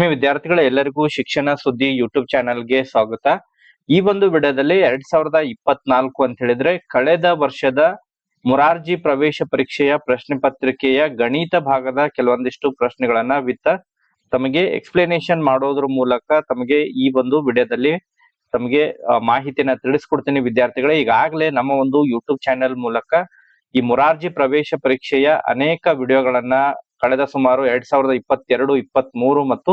ವಿದ್ಯಾರ್ಥಿಗಳ ಎಲ್ಲರಿಗೂ ಶಿಕ್ಷಣ ಸುದ್ದಿ ಯೂಟ್ಯೂಬ್ ಚಾನೆಲ್ಗೆ ಸ್ವಾಗತ. ಈ ಒಂದು ವಿಡಿಯೋದಲ್ಲಿ 2024 ಅಂತ ಹೇಳಿದ್ರೆ ಕಳೆದ ವರ್ಷದ ಮೊರಾರ್ಜಿ ಪ್ರವೇಶ ಪರೀಕ್ಷೆಯ ಪ್ರಶ್ನೆ ಪತ್ರಿಕೆಯ ಗಣಿತ ಭಾಗದ ಕೆಲವೊಂದಿಷ್ಟು ಪ್ರಶ್ನೆಗಳನ್ನ ತಮಗೆ ಎಕ್ಸ್ಪ್ಲನೇಷನ್ ಮಾಡೋದ್ರ ಮೂಲಕ ತಮಗೆ ಈ ಒಂದು ವಿಡಿಯೋದಲ್ಲಿ ತಮಗೆ ಮಾಹಿತಿನ ತಿಳಿಸ್ಕೊಡ್ತೀನಿ ವಿದ್ಯಾರ್ಥಿಗಳೇ. ಈಗಾಗಲೇ ನಮ್ಮ ಒಂದು ಯೂಟ್ಯೂಬ್ ಚಾನೆಲ್ ಮೂಲಕ ಈ ಮೊರಾರ್ಜಿ ಪ್ರವೇಶ ಪರೀಕ್ಷೆಯ ಅನೇಕ ವಿಡಿಯೋಗಳನ್ನ ಕಳೆದ ಸುಮಾರು 2022, 23 ಮತ್ತು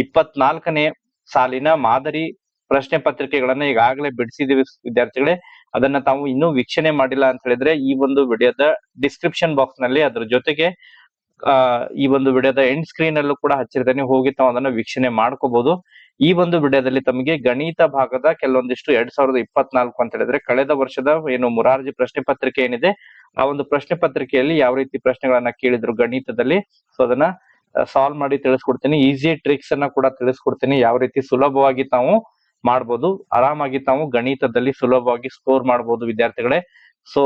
24ನೇ ಸಾಲಿನ ಮಾದರಿ ಪ್ರಶ್ನೆ ಪತ್ರಿಕೆಗಳನ್ನ ಈಗಾಗಲೇ ಬಿಡಿಸಿದೀವಿ ವಿದ್ಯಾರ್ಥಿಗಳೇ. ಅದನ್ನ ತಾವು ಇನ್ನೂ ವೀಕ್ಷಣೆ ಮಾಡಿಲ್ಲ ಅಂತ ಹೇಳಿದ್ರೆ ಈ ಒಂದು ವಿಡಿಯೋದ ಡಿಸ್ಕ್ರಿಪ್ಷನ್ ಬಾಕ್ಸ್ ನಲ್ಲಿ ಅದ್ರ ಜೊತೆಗೆ ಈ ಒಂದು ವಿಡಿಯೋದ ಎಂಡ್ ಸ್ಕ್ರೀನ್ ಅಲ್ಲೂ ಕೂಡ ಹಚ್ಚಿರ್ತೇನೆ, ಹೋಗಿ ತಾವು ಅದನ್ನ ವೀಕ್ಷಣೆ ಮಾಡ್ಕೋಬಹುದು. ಈ ಒಂದು ವಿಡಿಯೋದಲ್ಲಿ ತಮಗೆ ಗಣಿತ ಭಾಗದ ಕೆಲವೊಂದಿಷ್ಟು 2024 ಅಂತ ಹೇಳಿದ್ರೆ ಕಳೆದ ವರ್ಷದ ಏನು ಮೊರಾರ್ಜಿ ಪ್ರಶ್ನೆ ಪತ್ರಿಕೆ ಏನಿದೆ ಆ ಒಂದು ಪ್ರಶ್ನೆ ಪತ್ರಿಕೆಯಲ್ಲಿ ಯಾವ ರೀತಿ ಪ್ರಶ್ನೆಗಳನ್ನ ಕೇಳಿದ್ರು ಗಣಿತದಲ್ಲಿ, ಸೊ ಅದನ್ನ ಸಾಲ್ವ್ ಮಾಡಿ ತಿಳಿಸ್ಕೊಡ್ತೀನಿ. ಈಸಿ ಟ್ರಿಕ್ಸ್ ಅನ್ನ ಕೂಡ ತಿಳಿಸ್ಕೊಡ್ತೀನಿ, ಯಾವ ರೀತಿ ಸುಲಭವಾಗಿ ತಾವು ಮಾಡ್ಬೋದು, ಆರಾಮಾಗಿ ತಾವು ಗಣಿತದಲ್ಲಿ ಸುಲಭವಾಗಿ ಸ್ಕೋರ್ ಮಾಡ್ಬೋದು ವಿದ್ಯಾರ್ಥಿಗಳೇ. ಸೊ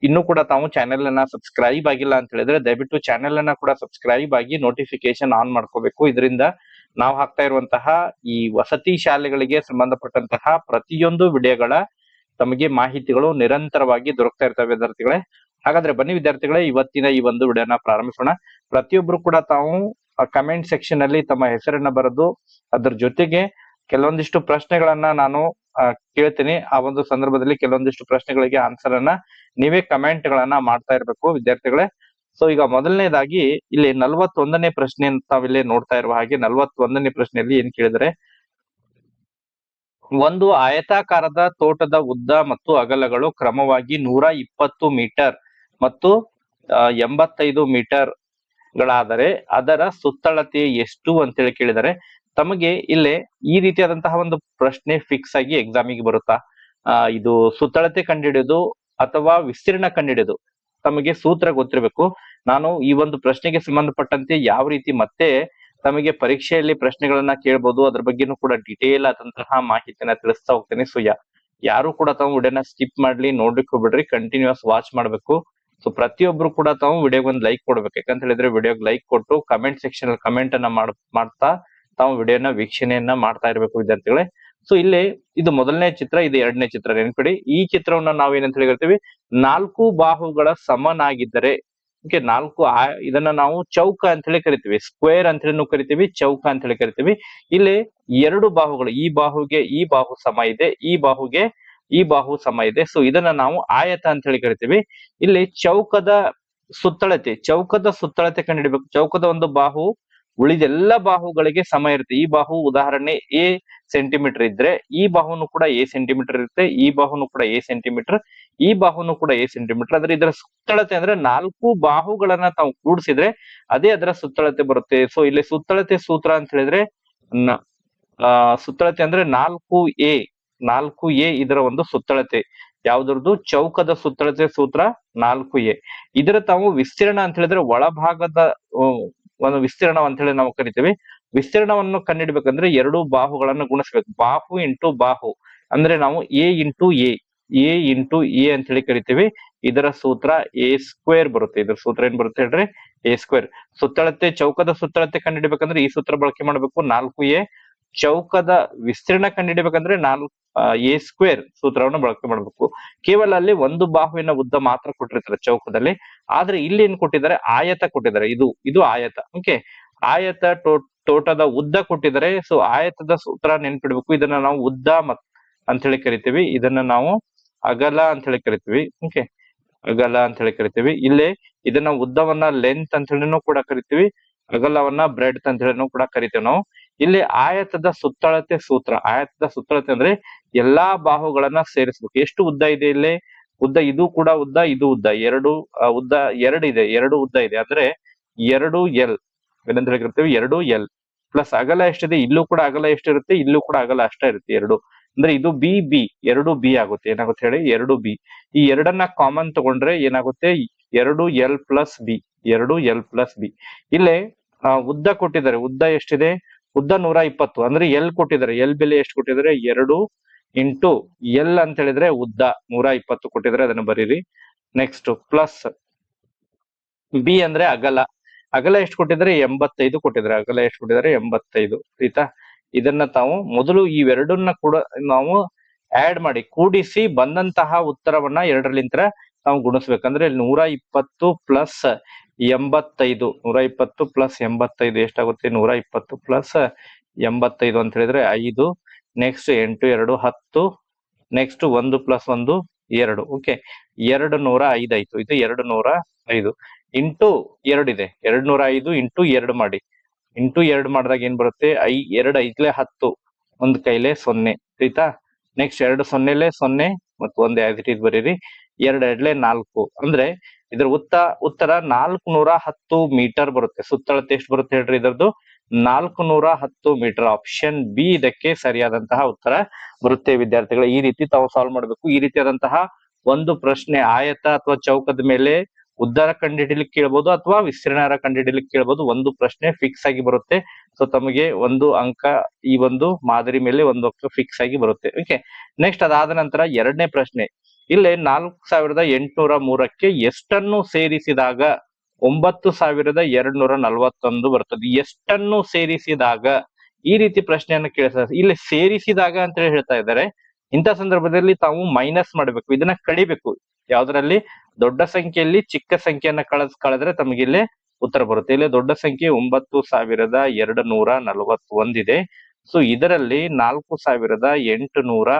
ಇನ್ನು ಕೂಡ ತಾವು ಚಾನೆಲ್ ಅನ್ನ ಸಬ್ಸ್ಕ್ರೈಬ್ ಆಗಿಲ್ಲ ಅಂತ ಹೇಳಿದ್ರೆ ದಯವಿಟ್ಟು ಚಾನೆಲ್ ಅನ್ನ ಕೂಡ ಸಬ್ಸ್ಕ್ರೈಬ್ ಆಗಿ ನೋಟಿಫಿಕೇಶನ್ ಆನ್ ಮಾಡ್ಕೋಬೇಕು. ಇದರಿಂದ ನಾವು ಹಾಕ್ತಾ ಇರುವಂತಹ ಈ ವಸತಿ ಶಾಲೆಗಳಿಗೆ ಸಂಬಂಧಪಟ್ಟಂತಹ ಪ್ರತಿಯೊಂದು ವಿಡಿಯೋಗಳ ತಮಗೆ ಮಾಹಿತಿಗಳು ನಿರಂತರವಾಗಿ ದೊರಕ್ತಾ ಇರ್ತವೆ ವಿದ್ಯಾರ್ಥಿಗಳೇ. ಹಾಗಾದ್ರೆ ಬನ್ನಿ ವಿದ್ಯಾರ್ಥಿಗಳೇ, ಇವತ್ತಿನ ಈ ಒಂದು ವಿಡಿಯೋನ ಪ್ರಾರಂಭಿಸೋಣ. ಪ್ರತಿಯೊಬ್ರು ಕೂಡ ತಾವು ಕಮೆಂಟ್ ಸೆಕ್ಷನ್ ಅಲ್ಲಿ ತಮ್ಮ ಹೆಸರನ್ನ ಬರೆದು ಅದ್ರ ಜೊತೆಗೆ ಕೆಲವೊಂದಿಷ್ಟು ಪ್ರಶ್ನೆಗಳನ್ನ ನಾನು ಕೇಳ್ತೀನಿ. ಆ ಒಂದು ಸಂದರ್ಭದಲ್ಲಿ ಕೆಲವೊಂದಿಷ್ಟು ಪ್ರಶ್ನೆಗಳಿಗೆ ಆನ್ಸರ್ ಅನ್ನ ನೀವೇ ಕಮೆಂಟ್ ಗಳನ್ನ ಮಾಡ್ತಾ ಇರ್ಬೇಕು ವಿದ್ಯಾರ್ಥಿಗಳೇ. ಸೊ ಈಗ ಮೊದಲನೇದಾಗಿ ಇಲ್ಲಿ 41ನೇ ಪ್ರಶ್ನೆ ಅಂತ ತಾವಿಲ್ಲಿ ನೋಡ್ತಾ ಇರುವ ಹಾಗೆ 41ನೇ ಪ್ರಶ್ನೆಯಲ್ಲಿ ಏನ್ ಕೇಳಿದರೆ, ಒಂದು ಆಯತಾಕಾರದ ತೋಟದ ಉದ್ದ ಮತ್ತು ಅಗಲಗಳು ಕ್ರಮವಾಗಿ 120 ಮೀಟರ್ ಮತ್ತು 85 ಮೀಟರ್ ಗಳಾದರೆ ಅದರ ಸುತ್ತಳತೆ ಎಷ್ಟು ಅಂತೇಳಿ ಕೇಳಿದರೆ, ತಮಗೆ ಇಲ್ಲಿ ಈ ರೀತಿಯಾದಂತಹ ಒಂದು ಪ್ರಶ್ನೆ ಫಿಕ್ಸ್ ಆಗಿ ಎಕ್ಸಾಮಿಗೆ ಬರುತ್ತಾ, ಇದು ಸುತ್ತಳತೆ ಕಂಡುಹಿಡಿಯೋದು ಅಥವಾ ವಿಸ್ತೀರ್ಣ ಕಂಡುಹಿಡಿಯೋದು ತಮಗೆ ಸೂತ್ರ ಗೊತ್ತಿರಬೇಕು. ನಾನು ಈ ಒಂದು ಪ್ರಶ್ನೆಗೆ ಸಂಬಂಧಪಟ್ಟಂತೆ ಯಾವ ರೀತಿ ಮತ್ತೆ ತಮಗೆ ಪರೀಕ್ಷೆಯಲ್ಲಿ ಪ್ರಶ್ನೆಗಳನ್ನ ಕೇಳ್ಬೋದು ಅದ್ರ ಬಗ್ಗೆನೂ ಕೂಡ ಡಿಟೇಲ್ ಆದಂತಹ ಮಾಹಿತಿನ ತಿಳಿಸ್ತಾ ಹೋಗ್ತೇನೆ. ಸೊ ಯಾರು ಕೂಡ ತಾವು ವಿಡಿಯೋನ ಸ್ಕಿಪ್ ಮಾಡ್ಲಿ, ನೋಡ್ಲಿಕ್ಕೆ ಹೋಗ್ಬಿಡ್ರಿ, ಕಂಟಿನ್ಯೂಸ್ ವಾಚ್ ಮಾಡ್ಬೇಕು. ಸೊ ಪ್ರತಿಯೊಬ್ರು ಕೂಡ ತಾವು ವಿಡಿಯೋಗೆ ಒಂದು ಲೈಕ್ ಕೊಡ್ಬೇಕು. ಯಾಕಂತ ಹೇಳಿದ್ರೆ ವಿಡಿಯೋಗೆ ಲೈಕ್ ಕೊಟ್ಟು ಕಮೆಂಟ್ ಸೆಕ್ಷನ್ ಅಲ್ಲಿ ಕಮೆಂಟ್ ಅನ್ನ ಮಾಡ್ತಾ ತಾವು ವಿಡಿಯೋನ ವೀಕ್ಷಣೆಯನ್ನ ಮಾಡ್ತಾ ಇರ್ಬೇಕು ವಿದ್ಯಾರ್ಥಿಗಳೇ. ಸೊ ಇಲ್ಲಿ ಇದು ಮೊದಲನೇ ಚಿತ್ರ, ಇದು ಎರಡನೇ ಚಿತ್ರ. ನೆನ್ಪಿಡಿ, ಈ ಚಿತ್ರವನ್ನ ನಾವು ಏನಂತ ಹೇಳಿರ್ತೀವಿ, 4 ಬಾಹುಗಳ ಸಮನಾಗಿದ್ದರೆ ಇದನ್ನ ನಾವು ಚೌಕ ಅಂತ ಹೇಳಿ ಕರಿತೀವಿ, ಸ್ಕ್ವೇರ್ ಅಂತ ಹೇಳಿ ಕರಿತೀವಿ, ಚೌಕ ಅಂತ ಹೇಳಿ ಕರಿತೀವಿ. ಇಲ್ಲಿ 2 ಬಾಹುಗಳು, ಈ ಬಾಹುಗೆ ಈ ಬಾಹು ಸಮ ಇದೆ, ಈ ಬಾಹುಗೆ ಈ ಬಾಹು ಸಮ ಇದೆ. ಸೊ ಇದನ್ನ ನಾವು ಆಯತ ಅಂತ ಹೇಳಿ ಕರಿತೀವಿ. ಇಲ್ಲಿ ಚೌಕದ ಸುತ್ತಳತೆ ಕಂಡುಹಿಡಬೇಕು. ಚೌಕದ ಒಂದು ಬಾಹು ಉಳಿದೆಲ್ಲ ಬಾಹುಗಳಿಗೆ ಸಮ ಇರುತ್ತೆ. ಈ ಬಾಹು ಉದಾಹರಣೆ ಎ ಸೆಂಟಿಮೀಟರ್ ಇದ್ರೆ ಈ ಬಾಹುನು ಕೂಡ ಎ ಸೆಂಟಿಮೀಟರ್ ಇರುತ್ತೆ, ಈ ಬಾಹುನು ಕೂಡ ಎ ಸೆಂಟಿಮೀಟರ್, ಈ ಬಾಹುನು ಕೂಡ ಎ ಸೆಂಟಿಮೀಟರ್. ಆದ್ರೆ ಇದರ ಸುತ್ತಳತೆ ಅಂದ್ರೆ 4 ಬಾಹುಗಳನ್ನ ತಾವು ಕೂಡಿಸಿದ್ರೆ ಅದೇ ಅದರ ಸುತ್ತಳತೆ ಬರುತ್ತೆ. ಸೊ ಇಲ್ಲಿ ಸುತ್ತಳತೆ ಸೂತ್ರ ಅಂತ ಹೇಳಿದ್ರೆ ಸುತ್ತಳತೆ ಅಂದ್ರೆ 4a ಇದರ ಒಂದು ಸುತ್ತಳತೆ. ಯಾವ್ದ್ರದ್ದು? ಚೌಕದ ಸುತ್ತಳತೆ ಸೂತ್ರ 4a. ಇದರ ತಾವು ವಿಸ್ತೀರ್ಣ ಅಂತ ಹೇಳಿದ್ರೆ ಒಳಭಾಗದ ಒಂದು ವಿಸ್ತೀರ್ಣ ಅಂತ ಹೇಳಿ ನಾವು ಕರಿತೀವಿ. ವಿಸ್ತೀರ್ಣವನ್ನು ಕಂಡುಹಿಡ್ಬೇಕಂದ್ರೆ 2 ಬಾಹುಗಳನ್ನು ಗುಣಿಸ್ಬೇಕು. ಬಾಹು ಇಂಟು ಬಾಹು ಅಂದ್ರೆ ನಾವು ಎ ಇಂಟು ಎ ಅಂತ ಹೇಳಿ ಕರಿತೀವಿ. ಇದರ ಸೂತ್ರ ಎ ಸ್ಕ್ವೇರ್ ಬರುತ್ತೆ. ಇದರ ಸೂತ್ರ ಏನ್ ಬರುತ್ತೆ ಹೇಳ್ರಿ? A square. ಚೌಕದ ಸುತ್ತಳತೆ ಕಂಡುಹಿಡ್ಬೇಕಂದ್ರೆ ಈ ಸೂತ್ರ ಬಳಕೆ ಮಾಡ್ಬೇಕು, 4a. ಚೌಕದ ವಿಸ್ತೀರ್ಣ ಕಂಡುಹಿಡ್ಬೇಕಂದ್ರೆ ಎ ಸ್ಕ್ವೇರ್ ಸೂತ್ರವನ್ನು ಬಳಕೆ ಮಾಡ್ಬೇಕು. ಕೇವಲ ಅಲ್ಲಿ ಒಂದು ಬಾಹುವಿನ ಉದ್ದ ಮಾತ್ರ ಕೊಟ್ಟಿರ್ತಾರೆ ಚೌಕದಲ್ಲಿ, ಆದ್ರೆ ಇಲ್ಲಿ ಏನ್ ಕೊಟ್ಟಿದ್ದಾರೆ? ಆಯತ ಕೊಟ್ಟಿದ್ದಾರೆ. ಇದು ಆಯತ. ಓಕೆ, ಆಯತ ತೋಟದ ಉದ್ದ ಕೊಟ್ಟಿದ್ದಾರೆ. ಸೊ ಆಯತದ ಸೂತ್ರ ನೆನ್ಪಿಡ್ಬೇಕು. ಇದನ್ನ ನಾವು ಉದ್ದ ಅಂತ ಹೇಳಿ ಕರಿತೀವಿ, ಇದನ್ನ ನಾವು ಅಗಲ ಅಂತ ಹೇಳಿ ಕರಿತೀವಿ. ಓಕೆ, ಅಗಲ ಅಂತ ಹೇಳಿ ಕರಿತೀವಿ. ಇಲ್ಲೇ ಇದನ್ನ ಉದ್ದವನ್ನ ಲೆಂತ್ ಅಂತ ಹೇಳಿನೂ ಕೂಡ ಕರಿತೀವಿ, ಅಗಲವನ್ನ ಬ್ರೆಡ್ತ್ ಅಂತ ಹೇಳಿನೂ ಕೂಡ ಕರಿತೀವಿ ನಾವು. ಇಲ್ಲಿ ಆಯತದ ಸುತ್ತಳತೆ ಸೂತ್ರ, ಆಯತದ ಸುತ್ತಳತೆ ಅಂದ್ರೆ ಎಲ್ಲಾ ಬಾಹುಗಳನ್ನ ಸೇರಿಸ್ಬೇಕು. ಎಷ್ಟು ಉದ್ದ ಇದೆ ಇಲ್ಲಿ? ಉದ್ದ ಇದು ಕೂಡ ಉದ್ದ, ಇದು ಉದ್ದ, ಉದ್ದ 2 ಇದೆ, 2 ಉದ್ದ ಇದೆ ಅಂದ್ರೆ 2l ಏನಂತ ಹೇಳಿರ್ತೀವಿ, 2l ಪ್ಲಸ್ ಅಗಲ ಎಷ್ಟಿದೆ? ಇಲ್ಲೂ ಕೂಡ ಅಗಲ ಎಷ್ಟಿರುತ್ತೆ? ಇಲ್ಲೂ ಕೂಡ ಅಗಲ ಅಷ್ಟೇ ಇರುತ್ತೆ, 2. ಅಂದ್ರೆ ಇದು ಬಿ 2b ಆಗುತ್ತೆ. ಏನಾಗುತ್ತೆ ಹೇಳಿ? 2b. ಈ ಎರಡನ್ನ ಕಾಮನ್ ತಗೊಂಡ್ರೆ ಏನಾಗುತ್ತೆ? 2l plus B, 2l plus B. ಇಲ್ಲೇ ಉದ್ದ ಕೊಟ್ಟಿದ್ದಾರೆ. ಉದ್ದ ಎಷ್ಟಿದೆ? ಉದ್ದ 120. ಅಂದ್ರೆ ಎಲ್ ಕೊಟ್ಟಿದ್ದಾರೆ. ಎಲ್ ಬೆಲೆ ಎಷ್ಟು ಕೊಟ್ಟಿದ್ದಾರೆ? 2 ಇಂಟು ಎಲ್ ಅಂತ ಹೇಳಿದ್ರೆ ಉದ್ದ 120 ಕೊಟ್ಟಿದ್ದಾರೆ, ಅದನ್ನ ಬರೀರಿ. ನೆಕ್ಸ್ಟ್ ಪ್ಲಸ್ ಬಿ ಅಂದ್ರೆ ಅಗಲ. ಅಗಲ ಎಷ್ಟು ಕೊಟ್ಟಿದ್ದಾರೆ 85 ಕೊಟ್ಟಿದ್ದಾರೆ. ಅಗಲ ಎಷ್ಟು ಕೊಟ್ಟಿದ್ದಾರೆ 85. ಆಯ್ತಾ? ಇದನ್ನ ತಾವು ಮೊದಲು ಇವೆರಡನ್ನ ಕೂಡ ನಾವು ಆಡ್ ಮಾಡಿ ಕೂಡಿಸಿ ಬಂದಂತಹ ಉತ್ತರವನ್ನ ಎರಡರಲ್ಲಿಂದ ನಾವು ಗುಣಿಸ್ಬೇಕಂದ್ರೆ 120 ಪ್ಲಸ್ 85 120 ಪ್ಲಸ್ 85 ಎಷ್ಟಾಗುತ್ತೆ? 120 ಪ್ಲಸ್ 85 ಅಂತ ಹೇಳಿದ್ರೆ 5. ನೆಕ್ಸ್ಟ್ 8 2 10. Next 1 plus 1 2. ಓಕೆ, 205 ಆಯ್ತು. ಇದು 205 ಇಂಟು 2 ಇದೆ. 205 ಇಂಟು 2 ಮಾಡಿ. ಇಂಟು 2 ಮಾಡಿದಾಗ ಏನ್ ಬರುತ್ತೆ? 2 5 10. ಒಂದ್ ಕೈಲೆ 0. ಆಯ್ತಾ? ನೆಕ್ಸ್ಟ್ 2 0 0 ಮತ್ತು 1 ಆಸ್ ಇಟ್ ಈಸ್ ಬರೀರಿ. 2 2 4. ಅಂದ್ರೆ ಇದ್ರ ಉತ್ತರ 410 ಮೀಟರ್ ಬರುತ್ತೆ. ಸುತ್ತಳತೆ ಎಷ್ಟು ಬರುತ್ತೆ ಹೇಳ್ರಿ ಇದರದ್ದು? 410 ಮೀಟರ್. ಆಪ್ಷನ್ ಬಿ ಇದಕ್ಕೆ ಸರಿಯಾದಂತಹ ಉತ್ತರ ಬರುತ್ತೆ ವಿದ್ಯಾರ್ಥಿಗಳು. ಈ ರೀತಿ ತಾವು ಸಾಲ್ವ್ ಮಾಡಬೇಕು. ಈ ರೀತಿಯಾದಂತಹ ಒಂದು ಪ್ರಶ್ನೆ ಆಯತ ಅಥವಾ ಚೌಕದ ಮೇಲೆ ಉದ್ದರ ಕಂಡುಹಿಡಿಲಿಕ್ಕೆ ಕೇಳ್ಬೋದು ಅಥವಾ ವಿಸ್ತೀರ್ಣರ ಕಂಡುಹಿಡಿಲಿಕ್ಕೆ ಕೇಳ್ಬೋದು. ಒಂದು ಪ್ರಶ್ನೆ ಫಿಕ್ಸ್ ಆಗಿ ಬರುತ್ತೆ. ಸೊ ತಮಗೆ ಒಂದು ಅಂಕ ಈ ಒಂದು ಮಾದರಿ ಮೇಲೆ ಒಂದು ಅಂಕ ಫಿಕ್ಸ್ ಆಗಿ ಬರುತ್ತೆ. ಓಕೆ, ನೆಕ್ಸ್ಟ್ ಅದಾದ ನಂತರ ಎರಡನೇ ಪ್ರಶ್ನೆ. ಇಲ್ಲೇ 4803ಕ್ಕೆ ಎಷ್ಟನ್ನು ಸೇರಿಸಿದಾಗ 9241 ಬರ್ತದೆ. ಎಷ್ಟನ್ನು ಸೇರಿಸಿದಾಗ ಈ ರೀತಿ ಪ್ರಶ್ನೆಯನ್ನು ಕೇಳಿಸ್ತಾರೆ. ಇಲ್ಲಿ ಸೇರಿಸಿದಾಗ ಅಂತ ಹೇಳಿ ಹೇಳ್ತಾ ಇದ್ದಾರೆ. ಇಂಥ ಸಂದರ್ಭದಲ್ಲಿ ತಾವು ಮೈನಸ್ ಮಾಡಬೇಕು, ಇದನ್ನ ಕಡಿಬೇಕು. ಯಾವ್ದ್ರಲ್ಲಿ? ದೊಡ್ಡ ಸಂಖ್ಯೆಯಲ್ಲಿ ಚಿಕ್ಕ ಸಂಖ್ಯೆಯನ್ನ ಕಳೆದ್ರೆ ತಮಗೆ ಇಲ್ಲೇ ಉತ್ತರ ಬರುತ್ತೆ. ಇಲ್ಲಿ ದೊಡ್ಡ ಸಂಖ್ಯೆ 9241 ಇದೆ. ಸೊ ಇದರಲ್ಲಿ 4803.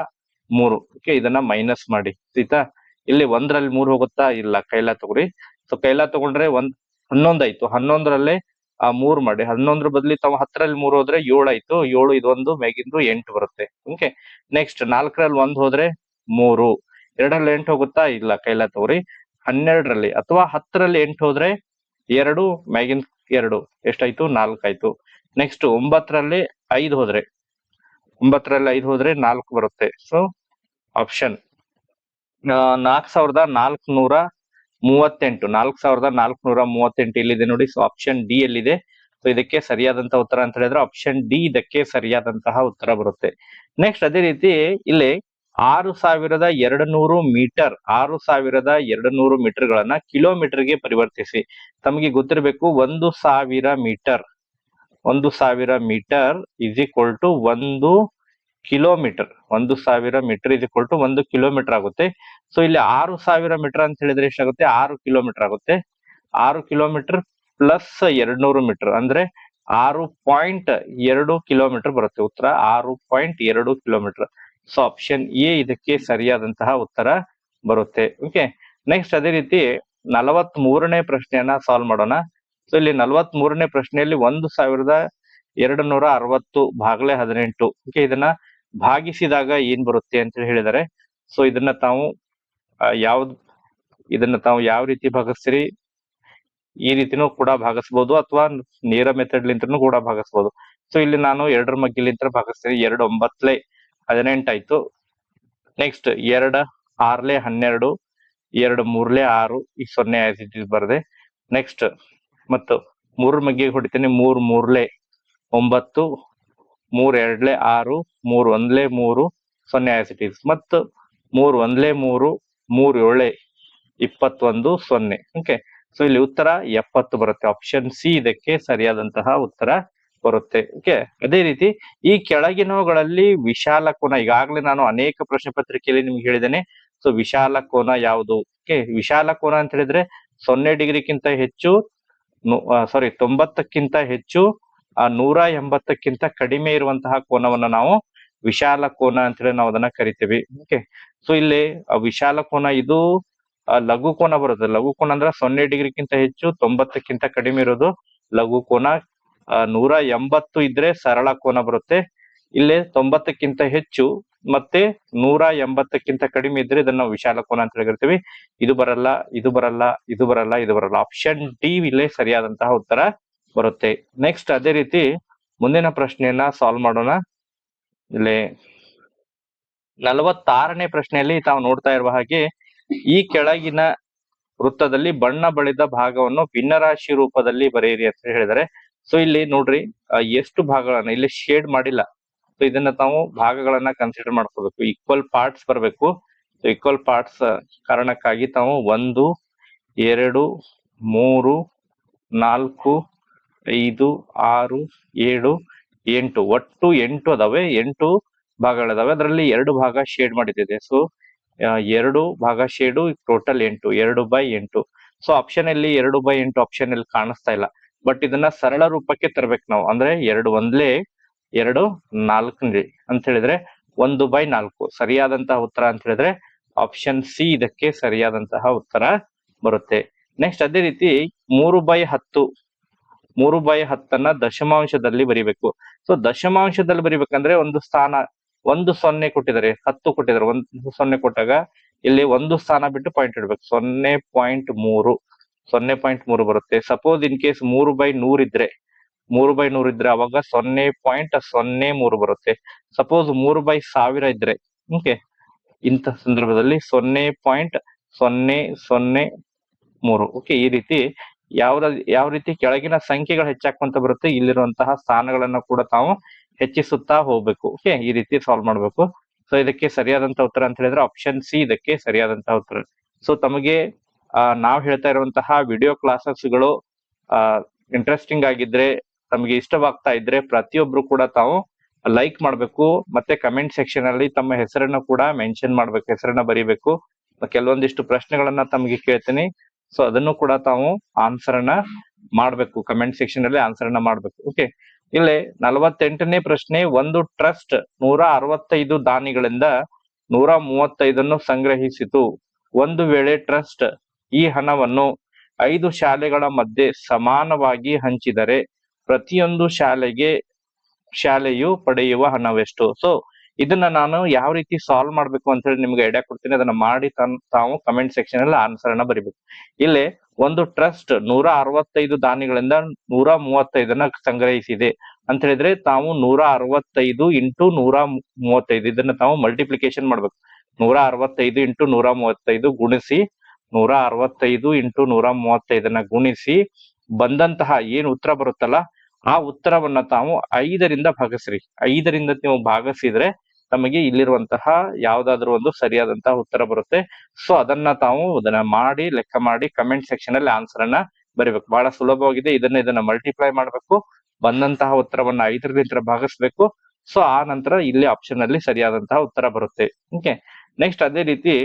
ಓಕೆ, ಇದನ್ನ ಮೈನಸ್ ಮಾಡಿ. ಆಯ್ತಾ? ಇಲ್ಲಿ 1ರಲ್ಲಿ 3 ಹೋಗುತ್ತಾ? ಇಲ್ಲ. ಕೈಲಾ ತಗೋರಿ. ಸೊ ಕೈಲಾ ತಗೊಂಡ್ರೆ 11 ಆಯ್ತು. 11ರಲ್ಲೇ 3 ಮಾಡಿ. 11ರ ಬದಲಿ ತಾವು 10ರಲ್ಲಿ 3 ಹೋದ್ರೆ 7 ಆಯ್ತು. 7 ಇದೊಂದು ಮ್ಯಾಗಿಂದು 8 ಬರುತ್ತೆ. ಓಕೆ, ನೆಕ್ಸ್ಟ್ 4ರಲ್ಲಿ 1 ಹೋದ್ರೆ 3. 2ರಲ್ಲಿ 8 ಹೋಗುತ್ತಾ? ಇಲ್ಲ. ಕೈಲಾ ತಗೋರಿ. 12ರಲ್ಲಿ ಅಥವಾ 10ರಲ್ಲಿ 8 ಹೋದ್ರೆ 2 ಮ್ಯಾಗಿನ್ 2 ಎಷ್ಟಾಯ್ತು? 4 ಆಯ್ತು. ನೆಕ್ಸ್ಟ್ 9ರಲ್ಲಿ 5 ಹೋದ್ರೆ 4 ಬರುತ್ತೆ. ಸೊ ಆಪ್ಷನ್ 4438 ಇಲ್ಲಿದೆ ನೋಡಿ. ಸೊ ಆಪ್ಷನ್ ಡಿ ಎಲ್ಲಿದೆ? ಸೊ ಇದಕ್ಕೆ ಸರಿಯಾದಂತಹ ಉತ್ತರ ಅಂತ ಹೇಳಿದ್ರೆ ಆಪ್ಷನ್ ಡಿ ಇದಕ್ಕೆ ಸರಿಯಾದಂತಹ ಉತ್ತರ ಬರುತ್ತೆ. ನೆಕ್ಸ್ಟ್ ಅದೇ ರೀತಿ ಇಲ್ಲಿ 6200 ಮೀಟರ್ 6200 ಮೀಟರ್ಗಳನ್ನ ಕಿಲೋಮೀಟರ್ಗೆ ಪರಿವರ್ತಿಸಿ. ತಮಗೆ ಗೊತ್ತಿರಬೇಕು 1000 metre is equal to 1 kilometre. 1000 metre is equal to 1 kilometre ಆಗುತ್ತೆ. ಸೊ ಇಲ್ಲಿ 6000 ಮೀಟರ್ ಅಂತ ಹೇಳಿದ್ರೆ ಎಷ್ಟಾಗುತ್ತೆ? 6 ಕಿಲೋಮೀಟರ್ ಆಗುತ್ತೆ. 6 ಕಿಲೋಮೀಟರ್ ಪ್ಲಸ್ 200 ಮೀಟರ್ ಅಂದ್ರೆ 6.2 ಕಿಲೋಮೀಟರ್ ಬರುತ್ತೆ. ಉತ್ತರ 6.2 ಕಿಲೋಮೀಟರ್. ಸೊ ಆಪ್ಷನ್ ಎ ಇದಕ್ಕೆ ಸರಿಯಾದಂತಹ ಉತ್ತರ ಬರುತ್ತೆ. ಓಕೆ, ನೆಕ್ಸ್ಟ್ ಅದೇ ರೀತಿ 43ನೇ ಪ್ರಶ್ನೆಯನ್ನ ಸಾಲ್ವ್ ಮಾಡೋಣ. ಸೊ ಇಲ್ಲಿ 43ನೇ ಪ್ರಶ್ನೆಯಲ್ಲಿ 1260 ಭಾಗಲೆ 18. ಓಕೆ, ಇದನ್ನ ಭಾಗಿಸಿದಾಗ ಏನ್ ಬರುತ್ತೆ ಅಂತ ಹೇಳಿದ್ದಾರೆ. ಸೊ ಇದನ್ನ ತಾವು ಯಾವ ರೀತಿ ಭಾಗಿಸ್ತೀರಿ? ಈ ರೀತಿನೂ ಕೂಡ ಭಾಗಿಸ್ಬೋದು ಅಥವಾ ನೇರ ಮೆಥಡ್ ಲಿಂತ್ರನೂ ಕೂಡ ಭಾಗಿಸ್ಬೋದು. ಸೊ ಇಲ್ಲಿ ನಾನು 2ರ ಮಗ್ಗಿಲಿಂತ್ರ ಭಾಗಿಸ್ತೀನಿ. 2 9 18 ಆಯ್ತು. ನೆಕ್ಸ್ಟ್ 2 6 12, 2 3 6 ಈ 0 ಆಸ್ ಇಟ್ ಇಸ್ ಬರ್ದೆ. ನೆಕ್ಸ್ಟ್ ಮತ್ತು 3 ಮಗ್ಗಿಗೆ ಹೊಡಿತೀನಿ. 3 3 9, 3 2 6, 3 1 3 0 ಆಸ್ ಇಟ್ ಇಸ್. ಮತ್ತು 3 1 3, 3 7 21 0. ಓಕೆ, ಸೊ ಇಲ್ಲಿ ಉತ್ತರ 70 ಬರುತ್ತೆ. ಆಪ್ಷನ್ ಸಿ ಇದಕ್ಕೆ ಸರಿಯಾದಂತಹ ಉತ್ತರ ಬರುತ್ತೆ. ಓಕೆ, ಅದೇ ರೀತಿ ಈ ಕೆಳಗಿನವುಗಳಲ್ಲಿ ವಿಶಾಲ ಕೋನ, ಈಗಾಗಲೇ ನಾನು ಅನೇಕ ಪ್ರಶ್ನೆ ಪತ್ರಿಕೆಯಲ್ಲಿ ನಿಮ್ಗೆ ಹೇಳಿದ್ದೇನೆ. ಸೊ ವಿಶಾಲ ಕೋನ ಯಾವುದು? ಓಕೆ, ವಿಶಾಲ ಕೋನ ಅಂತ ಹೇಳಿದ್ರೆ 0 ಡಿಗ್ರಿಗಿಂತ ಹೆಚ್ಚು 90ಕ್ಕಿಂತ ಹೆಚ್ಚು 180ಕ್ಕಿಂತ ಕಡಿಮೆ ಇರುವಂತಹ ಕೋನವನ್ನ ನಾವು ವಿಶಾಲ ಕೋನ ಅಂತ ಹೇಳಿ ನಾವು ಅದನ್ನ ಕರಿತೀವಿ. ಓಕೆ, ಸೊ ಇಲ್ಲಿ ವಿಶಾಲ ಕೋನ ಇದು ಲಘು ಕೋನ ಬರುತ್ತೆ. ಲಘು ಕೋನ ಅಂದ್ರೆ 0 ಡಿಗ್ರಿಗಿಂತ ಹೆಚ್ಚು 90ಕ್ಕಿಂತ ಕಡಿಮೆ ಇರೋದು ಲಘು ಕೋನ. 180 ಇದ್ರೆ ಸರಳ ಕೋನ ಬರುತ್ತೆ. ಇಲ್ಲಿ 90ಕ್ಕಿಂತ ಹೆಚ್ಚು ಮತ್ತೆ 180ಕ್ಕಿಂತ ಕಡಿಮೆ ಇದ್ರೆ ಇದನ್ನ ನಾವು ವಿಶಾಲ ಕೋನ ಅಂತ ಹೇಳಿರ್ತೀವಿ. ಇದು ಬರಲ್ಲ, ಇದು ಬರಲ್ಲ, ಇದು ಬರಲ್ಲ, ಇದು ಬರಲ್ಲ. ಆಪ್ಷನ್ ಡಿ ಇಲ್ಲೇ ಸರಿಯಾದಂತಹ ಉತ್ತರ ಬರುತ್ತೆ. ನೆಕ್ಸ್ಟ್ ಅದೇ ರೀತಿ ಮುಂದಿನ ಪ್ರಶ್ನೆಯನ್ನ ಸಾಲ್ವ್ ಮಾಡೋಣ. ಇಲ್ಲಿ 46ನೇ ಪ್ರಶ್ನೆಯಲ್ಲಿ ತಾವು ನೋಡ್ತಾ ಇರುವ ಹಾಗೆ ಈ ಕೆಳಗಿನ ವೃತ್ತದಲ್ಲಿ ಬಣ್ಣ ಬಳಿದ ಭಾಗವನ್ನು ಭಿನ್ನರಾಶಿ ರೂಪದಲ್ಲಿ ಬರೆಯಿರಿ ಅಂತ ಹೇಳಿದ್ದಾರೆ. ಸೊ ಇಲ್ಲಿ ನೋಡ್ರಿ ಎಷ್ಟು ಭಾಗಗಳನ್ನ ಇಲ್ಲಿ ಶೇಡ್ ಮಾಡಿಲ್ಲ. ಸೊ ಇದನ್ನ ತಾವು ಭಾಗಗಳನ್ನ ಕನ್ಸಿಡರ್ ಮಾಡ್ಕೋಬೇಕು. ಈಕ್ವಲ್ ಪಾರ್ಟ್ಸ್ ಬರಬೇಕು. ಈಕ್ವಲ್ ಪಾರ್ಟ್ಸ್ ಕಾರಣಕ್ಕಾಗಿ ತಾವು 1 2 3 4, 5, 6, 7, 8 ಒಟ್ಟು 8 ಅದಾವೆ. 8 ಭಾಗಗಳಿದಾವೆ. ಅದರಲ್ಲಿ 2 ಭಾಗ ಶೇಡ್ ಮಾಡಿದ್ದಿದೆ. ಸೊ 2 ಭಾಗ ಶೇಡು ಟೋಟಲ್ 8, 2/8. ಸೊ ಆಪ್ಷನ್ ಅಲ್ಲಿ 2/8 ಆಪ್ಷನ್ ಅಲ್ಲಿ ಕಾಣಿಸ್ತಾ ಇಲ್ಲ. ಬಟ್ ಇದನ್ನ ಸರಳ ರೂಪಕ್ಕೆ ತರಬೇಕು ನಾವು. ಅಂದ್ರೆ 2 ಒಂದ್ಲೆ 2 4 ಅಂತ ಹೇಳಿದ್ರೆ 1/4 ಸರಿಯಾದಂತಹ ಉತ್ತರ ಅಂತ ಹೇಳಿದ್ರೆ ಆಪ್ಷನ್ ಸಿ ಇದಕ್ಕೆ ಸರಿಯಾದಂತಹ ಉತ್ತರ ಬರುತ್ತೆ. ನೆಕ್ಸ್ಟ್ ಅದೇ ರೀತಿ 3/10 3/10 ದಶಮಾಂಶದಲ್ಲಿ ಬರಿಬೇಕು. ಸೊ ದಶಮಾಂಶದಲ್ಲಿ ಬರಿಬೇಕಂದ್ರೆ ಒಂದು ಸ್ಥಾನ 1 0 ಕೊಟ್ಟಿದ್ದಾರೆ, 10 ಕೊಟ್ಟಿದ್ದಾರೆ. 1 0 ಕೊಟ್ಟಾಗ ಇಲ್ಲಿ ಒಂದು ಸ್ಥಾನ ಬಿಟ್ಟು ಪಾಯಿಂಟ್ ಇಡ್ಬೇಕು. 0.3 0.3 ಬರುತ್ತೆ. ಸಪೋಸ್ ಇನ್ ಕೇಸ್ 3/100 ಇದ್ರೆ 3/100 ಇದ್ರೆ ಅವಾಗ 0.03 ಬರುತ್ತೆ. ಸಪೋಸ್ 3/1000 ಇದ್ರೆ ಓಕೆ ಇಂಥ ಸಂದರ್ಭದಲ್ಲಿ 0.003. ಓಕೆ ಈ ರೀತಿ ಯಾವ ರೀತಿ ಕೆಳಗಿನ ಸಂಖ್ಯೆಗಳು ಹೆಚ್ಚಾಕೊಂತ ಬರುತ್ತೆ, ಇಲ್ಲಿರುವಂತಹ ಸ್ಥಾನಗಳನ್ನ ಕೂಡ ತಾವು ಹೆಚ್ಚಿಸುತ್ತಾ ಹೋಗ್ಬೇಕು. ಓಕೆ ಈ ರೀತಿ ಸಾಲ್ವ್ ಮಾಡ್ಬೇಕು. ಸೊ ಇದಕ್ಕೆ ಸರಿಯಾದಂತ ಉತ್ತರ ಅಂತ ಹೇಳಿದ್ರೆ ಆಪ್ಷನ್ ಸಿ ಇದಕ್ಕೆ ಸರಿಯಾದಂತಹ ಉತ್ತರ. ಸೊ ತಮಗೆ ನಾವು ಹೇಳ್ತಾ ಇರುವಂತಹ ವಿಡಿಯೋ ಕ್ಲಾಸಸ್ಗಳು ಇಂಟ್ರೆಸ್ಟಿಂಗ್ ಆಗಿದ್ರೆ, ತಮಗೆ ಇಷ್ಟವಾಗ್ತಾ ಇದ್ರೆ ಪ್ರತಿಯೊಬ್ರು ಕೂಡ ತಾವು ಲೈಕ್ ಮಾಡ್ಬೇಕು. ಮತ್ತೆ ಕಮೆಂಟ್ ಸೆಕ್ಷನ್ ಅಲ್ಲಿ ತಮ್ಮ ಹೆಸರನ್ನ ಕೂಡ ಮೆನ್ಷನ್ ಮಾಡ್ಬೇಕು, ಹೆಸರನ್ನ ಬರಿಬೇಕು. ಕೆಲವೊಂದಿಷ್ಟು ಪ್ರಶ್ನೆಗಳನ್ನ ತಮಗೆ ಕೇಳ್ತೀನಿ. ಸೊ ಅದನ್ನು ಕೂಡ ತಾವು ಆನ್ಸರ್ ಅನ್ನ ಮಾಡ್ಬೇಕು, ಕಮೆಂಟ್ ಸೆಕ್ಷನ್ ಅಲ್ಲಿ ಆನ್ಸರ್ ಅನ್ನ ಮಾಡ್ಬೇಕು. ಓಕೆ ಇಲ್ಲಿ 48ನೇ ಪ್ರಶ್ನೆ. ಒಂದು ಟ್ರಸ್ಟ್ 165 ದಾನಿಗಳಿಂದ 135 ಸಂಗ್ರಹಿಸಿತು. ಒಂದು ವೇಳೆ ಟ್ರಸ್ಟ್ ಈ ಹಣವನ್ನು 5 ಶಾಲೆಗಳ ಮಧ್ಯೆ ಸಮಾನವಾಗಿ ಹಂಚಿದರೆ ಪ್ರತಿಯೊಂದು ಶಾಲೆಯು ಪಡೆಯುವ ಹಣವೆಷ್ಟು? ಸೊ ಇದನ್ನ ನಾನು ಯಾವ ರೀತಿ ಸಾಲ್ವ್ ಮಾಡ್ಬೇಕು ಅಂತ ಹೇಳಿ ನಿಮ್ಗೆ ಐಡಿಯಾ ಕೊಡ್ತೀನಿ. ಅದನ್ನ ಮಾಡಿ ತಾವು ಕಮೆಂಟ್ ಸೆಕ್ಷನ್ ಅಲ್ಲಿ ಆನ್ಸರ್ ಅನ್ನ ಬರಿಬೇಕು. ಇಲ್ಲಿ ಒಂದು ಟ್ರಸ್ಟ್ 165 ದಾನಿಗಳಿಂದ 135 ಸಂಗ್ರಹಿಸಿದೆ ಅಂತ ಹೇಳಿದ್ರೆ ತಾವು 165 ಇಂಟು 135 ಇದನ್ನ ತಾವು ಮಲ್ಟಿಪ್ಲಿಕೇಶನ್ ಮಾಡ್ಬೇಕು. 165 ಇಂಟು 135 ಗುಣಿಸಿ 165 ಇಂಟು 135 ಗುಣಿಸಿ ಬಂದಂತಹ ಏನ್ ಉತ್ತರ ಬರುತ್ತಲ್ಲ ಆ ಉತ್ತರವನ್ನ ತಾವು 5ರಿಂದ ಭಾಗಿಸ್ರಿ. 5ರಿಂದ ನೀವು ಭಾಗಿಸಿದ್ರೆ ತಮಗೆ ಇಲ್ಲಿರುವಂತಹ ಯಾವ್ದಾದ್ರು ಒಂದು ಸರಿಯಾದಂತಹ ಉತ್ತರ ಬರುತ್ತೆ. ಸೊ ಅದನ್ನ ಮಾಡಿ ಲೆಕ್ಕ ಮಾಡಿ ಕಮೆಂಟ್ ಸೆಕ್ಷನ್ ಅಲ್ಲಿ ಆನ್ಸರ್ ಅನ್ನ ಬರಿಬೇಕು. ಬಹಳ ಸುಲಭವಾಗಿದೆ. ಇದನ್ನ ಮಲ್ಟಿಪ್ಲೈ ಮಾಡ್ಬೇಕು. ಬಂದಂತಹ ಉತ್ತರವನ್ನ 5ರಿಂದ ಭಾಗಿಸ್ಬೇಕು. ಸೊ ಆ ನಂತರ ಇಲ್ಲಿ ಆಪ್ಷನ್ ಅಲ್ಲಿ ಸರಿಯಾದಂತಹ ಉತ್ತರ ಬರುತ್ತೆ. ಓಕೆ ನೆಕ್ಸ್ಟ್ ಅದೇ ರೀತಿ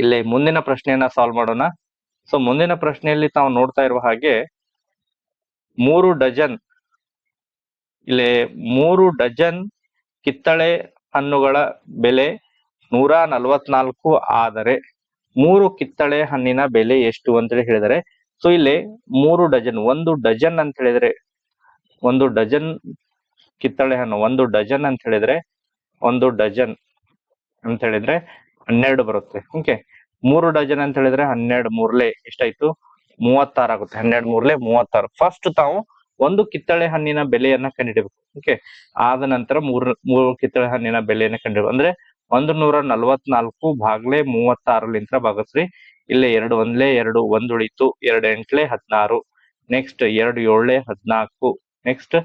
ಇಲ್ಲಿ ಮುಂದಿನ ಪ್ರಶ್ನೆಯನ್ನ ಸಾಲ್ವ್ ಮಾಡೋಣ. ಸೊ ಮುಂದಿನ ಪ್ರಶ್ನೆಯಲ್ಲಿ ತಾವು ನೋಡ್ತಾ ಇರುವ ಹಾಗೆ 3 ಡಜನ್ ಇಲ್ಲಿ 3 ಡಜನ್ ಕಿತ್ತಳೆ ಹಣ್ಣುಗಳ ಬೆಲೆ 144 ಆದರೆ 3 ಕಿತ್ತಳೆ ಹಣ್ಣಿನ ಬೆಲೆ ಎಷ್ಟು ಅಂತೇಳಿ ಹೇಳಿದರೆ. ಸೊ ಇಲ್ಲಿ 3 ಡಜನ್, 1 ಡಜನ್ ಅಂತ ಹೇಳಿದ್ರೆ 1 ಡಜನ್ ಕಿತ್ತಳೆ ಹಣ್ಣು 1 ಡಜನ್ ಅಂತ ಹೇಳಿದ್ರೆ 1 ಡಜನ್ ಅಂತ ಹೇಳಿದ್ರೆ 12 ಬರುತ್ತೆ. ಓಕೆ 3 ಡಜನ್ ಅಂತ ಹೇಳಿದ್ರೆ 12 ಮೂರ್ಲೆ ಎಷ್ಟಾಯ್ತು? 36 ಆಗುತ್ತೆ. 12 ಮೂರ್ಲೆ 36. ಫಸ್ಟ್ ತಾವು ಒಂದು ಕಿತ್ತಳೆ ಹಣ್ಣಿನ ಬೆಲೆಯನ್ನ ಕಂಡುಹಿಡಬೇಕು. ಓಕೆ ಆದ ನಂತರ ಮೂರು ಕಿತ್ತಳೆ ಹಣ್ಣಿನ ಬೆಲೆಯನ್ನ ಕಂಡುಹಿಡಬೇಕು. ಅಂದ್ರೆ 144 ಭಾಗ್ಲೆ 36 ಭಾಗಸ್ರಿ. ಇಲ್ಲಿ 2 ಒಂದ್ಲೆ 2 1 ಉಳಿತು. 2 ಎಂಟ್ಲೆ 16. ನೆಕ್ಸ್ಟ್ 2 ಏಳ್ಲೆ 14. ನೆಕ್ಸ್ಟ್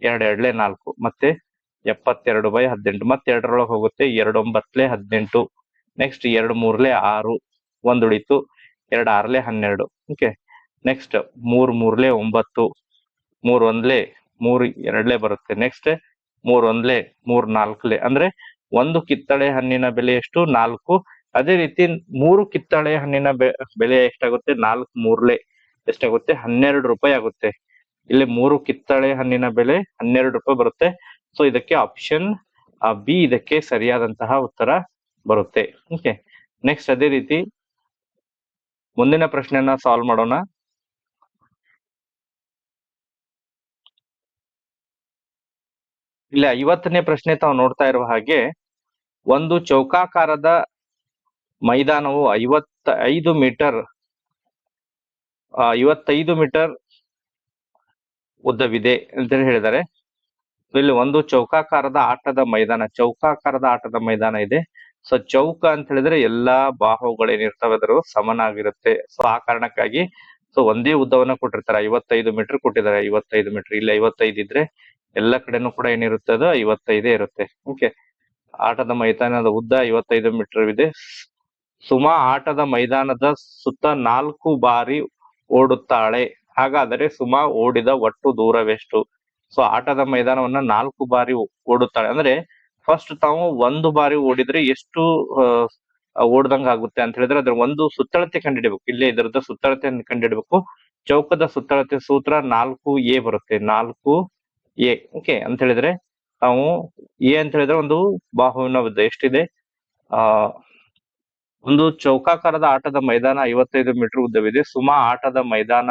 2 ಎರಡ್ಲೆ 4. ಮತ್ತೆ 72/18. ಮತ್ತೆ 2ರೊಳಗೆ ಹೋಗುತ್ತೆ. 2 9ಲೆ 18. ನೆಕ್ಸ್ಟ್ 2 ಮೂರ್ಲೆ 6. 1 ಉಳಿತು. 2 6ಲೆ 12. Okay next 3 ಮೂರ್ಲೆ 9. 3 ಒಂದ್ಲೆ 3 ಎರಡ್ಲೆ ಬರುತ್ತೆ. ನೆಕ್ಸ್ಟ್ 3 ಒಂದ್ಲೆ 3 4ಲೆ. ಅಂದ್ರೆ ಒಂದು ಕಿತ್ತಳೆ ಹಣ್ಣಿನ ಬೆಲೆ ಎಷ್ಟು? 4. ಅದೇ ರೀತಿ 3 ಕಿತ್ತಳೆ ಹಣ್ಣಿನ ಬೆಲೆ ಎಷ್ಟಾಗುತ್ತೆ? 4 ಮೂರ್ಲೆ ಎಷ್ಟಾಗುತ್ತೆ? 12 ರೂಪಾಯಿ ಆಗುತ್ತೆ. ಇಲ್ಲಿ 3 ಕಿತ್ತಳೆ ಹಣ್ಣಿನ ಬೆಲೆ 12 ರೂಪಾಯಿ ಬರುತ್ತೆ. ಸೊ ಇದಕ್ಕೆ ಆಪ್ಷನ್ ಬಿ ಇದಕ್ಕೆ ಸರಿಯಾದಂತಹ ಉತ್ತರ ಬರುತ್ತೆ. ಓಕೆ ನೆಕ್ಸ್ಟ್ ಅದೇ ರೀತಿ ಮುಂದಿನ ಪ್ರಶ್ನೆಯನ್ನ ಸಾಲ್ವ್ ಮಾಡೋಣ. ಇಲ್ಲಿ 50ನೇ ಪ್ರಶ್ನೆ ತಾವು ನೋಡ್ತಾ ಇರುವ ಹಾಗೆ ಒಂದು ಚೌಕಾಕಾರದ ಮೈದಾನವು 55 ಮೀಟರ್ ಉದ್ದವಿದೆ ಅಂತ ಹೇಳಿದ್ದಾರೆ. ಇಲ್ಲಿ ಒಂದು ಚೌಕಾಕಾರದ ಆಟದ ಮೈದಾನ ಇದೆ. ಸೊ ಚೌಕ ಅಂತ ಹೇಳಿದ್ರೆ ಎಲ್ಲಾ ಬಾಹುಗಳೇನಿರ್ತವೆ ಅದ್ರ ಸಮನಾಗಿರುತ್ತೆ. ಸೊ ಆ ಕಾರಣಕ್ಕಾಗಿ ಸೊ ಒಂದೇ ಉದ್ದವನ್ನ ಕೊಟ್ಟಿರ್ತಾರೆ. 55 ಮೀಟರ್ ಕೊಟ್ಟಿದ್ದಾರೆ. 55 ಮೀಟರ್ ಇಲ್ಲಿ 55 ಇದ್ರೆ ಎಲ್ಲ ಕಡೆನೂ ಕೂಡ ಏನಿರುತ್ತೆ ಅದು 55 ಇರುತ್ತೆ. ಓಕೆ ಆಟದ ಮೈದಾನದ ಉದ್ದ 55 ಮೀಟರ್ ಇದೆ. ಸುಮಾ ಆಟದ ಮೈದಾನದ ಸುತ್ತ 4 ಬಾರಿ ಓಡುತ್ತಾಳೆ ಹಾಗಾದರೆ ಸುಮಾ ಓಡಿದ ಒಟ್ಟು ದೂರವೆಷ್ಟು? ಸೊ ಆಟದ ಮೈದಾನವನ್ನ 4 ಬಾರಿ ಓಡುತ್ತಾಳೆ ಅಂದ್ರೆ ಫಸ್ಟ್ ತಾವು ಒಂದು ಬಾರಿ ಓಡಿದ್ರೆ ಎಷ್ಟು ಓಡ್ದಂಗ ಆಗುತ್ತೆ ಅಂತ ಹೇಳಿದ್ರೆ ಅದ್ರ ಒಂದು ಸುತ್ತಳತೆ ಕಂಡಿಡಿಬೇಕು. ಇಲ್ಲೇ ಇದರದ ಸುತ್ತಳತೆ ಕಂಡಿಡ್ಬೇಕು. ಚೌಕದ ಸುತ್ತಳತೆ ಸೂತ್ರ 4A ಬರುತ್ತೆ. 4A ಓಕೆ ಅಂತ ಹೇಳಿದ್ರೆ ನಾವು ಎ ಅಂತ ಹೇಳಿದ್ರೆ ಒಂದು ಬಾಹುವಿನ ಉದ್ದ ಎಷ್ಟಿದೆ? ಒಂದು ಚೌಕಾಕಾರದ ಆಟದ ಮೈದಾನ 55 ಮೀಟರ್ ಉದ್ದವಿದೆ. ಸುಮಾ ಆಟದ ಮೈದಾನ